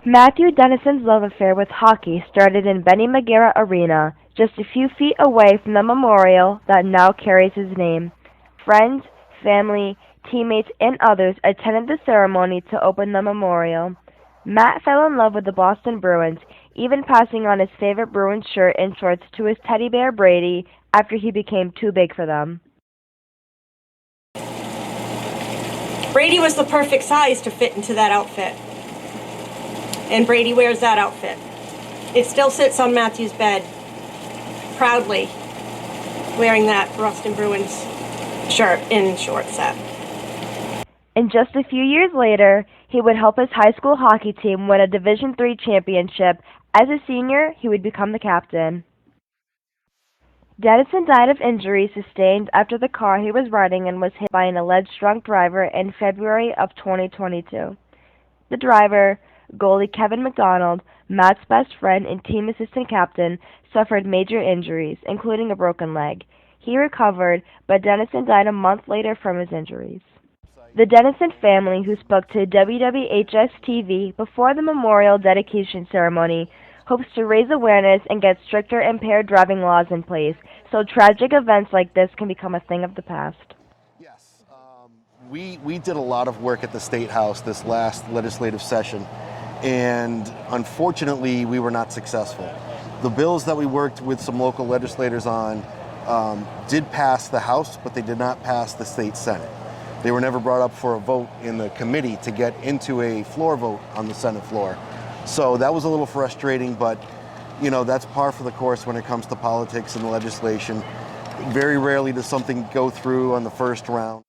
Matthew Dennison's love affair with hockey started in Benny McGarrett Arena, just a few feet away from the memorial that now carries his name. Friends, family, teammates, and others attended the ceremony to open the memorial. Matt fell in love with the Boston Bruins, even passing on his favorite Bruins shirt and shorts to his teddy bear Brady after he became too big for them. Brady was the perfect size to fit into that outfit. And Brady wears that outfit. It still sits on Matthew's bed, proudly, wearing that Boston Bruins shirt and short set. And just a few years later, he would help his high school hockey team win a Division III championship. As a senior, he would become the captain. Dennison died of injuries sustained after the car he was riding in was hit by an alleged drunk driver in February of 2022. The driver, goalie Kevin McDonald, Matt's best friend and team assistant captain, suffered major injuries, including a broken leg. He recovered, but Dennison died a month later from his injuries. The Dennison family, who spoke to WWHS TV before the memorial dedication ceremony, hopes to raise awareness and get stricter impaired driving laws in place so tragic events like this can become a thing of the past. Yes, we did a lot of work at the State House this last legislative session, and unfortunately we were not successful. The bills that we worked with some local legislators on did pass the House, but they did not pass the State Senate. They were never brought up for a vote in the committee to get into a floor vote on the Senate floor. So that was a little frustrating, but you know, that's par for the course when it comes to politics and legislation. Very rarely does something go through on the first round.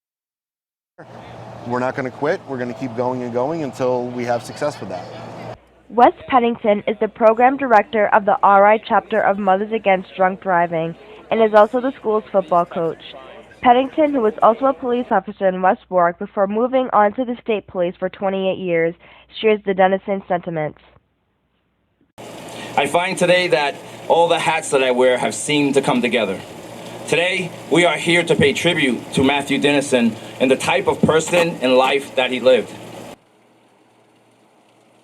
We're not going to quit. We're going to keep going and going until we have success with that. Wes Pennington is the program director of the RI chapter of Mothers Against Drunk Driving and is also the school's football coach. Pennington, who was also a police officer in West Warwick before moving on to the state police for 28 years, shares the Dennison sentiments. I find today that all the hats that I wear have seemed to come together. Today, we are here to pay tribute to Matthew Dennison and the type of person and life that he lived.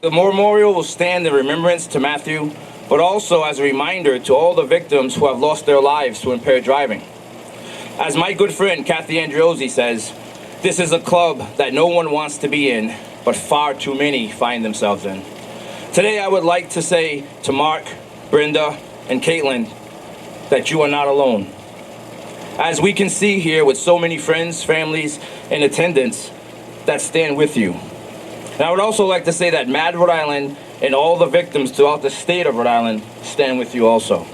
The memorial will stand in remembrance to Matthew, but also as a reminder to all the victims who have lost their lives to impaired driving. As my good friend Kathy Andriozzi says, this is a club that no one wants to be in, but far too many find themselves in. Today I would like to say to Mark, Brenda, and Caitlin that you are not alone. As we can see here with so many friends, families, and attendants that stand with you. And I would also like to say that Mad Rhode Island and all the victims throughout the state of Rhode Island stand with you also.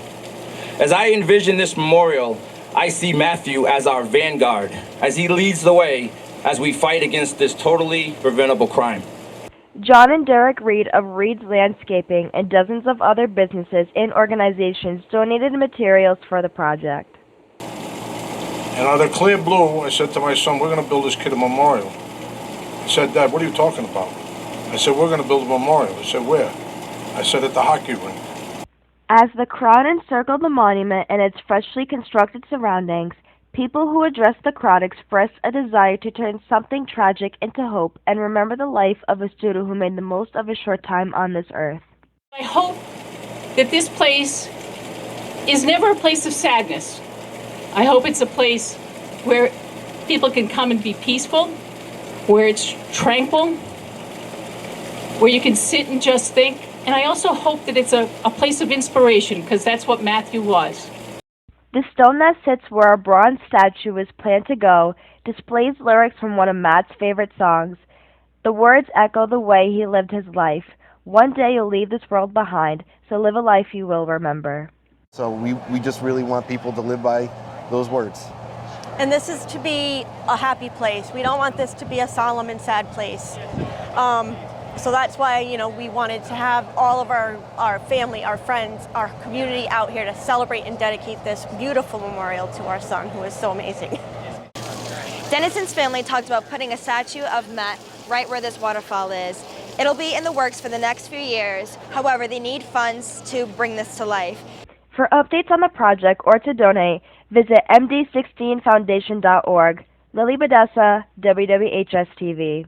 As I envision this memorial, I see Matthew as our vanguard, as he leads the way as we fight against this totally preventable crime. John and Derek Reed of Reed's Landscaping and dozens of other businesses and organizations donated materials for the project. And out of clear blue, I said to my son, we're going to build this kid a memorial. He said, Dad, what are you talking about? I said, we're going to build a memorial. He said, where? I said, at the hockey rink. As the crowd encircled the monument and its freshly constructed surroundings, people who addressed the crowd expressed a desire to turn something tragic into hope and remember the life of a student who made the most of a short time on this earth. I hope that this place is never a place of sadness. I hope it's a place where people can come and be peaceful, where it's tranquil, where you can sit and just think. And I also hope that it's a place of inspiration, because that's what Matthew was. The stone that sits where a bronze statue is planned to go displays lyrics from one of Matt's favorite songs. The words echo the way he lived his life. One day you'll leave this world behind, so live a life you will remember. So we just really want people to live by those words. And this is to be a happy place. We don't want this to be a solemn and sad place. So that's why, we wanted to have all of our family, our friends, our community out here to celebrate and dedicate this beautiful memorial to our son, who is so amazing. Dennison's family talked about putting a statue of Matt right where this waterfall is. It'll be in the works for the next few years. However, they need funds to bring this to life. For updates on the project or to donate, visit md16foundation.org. Lily Badessa, WWHS TV.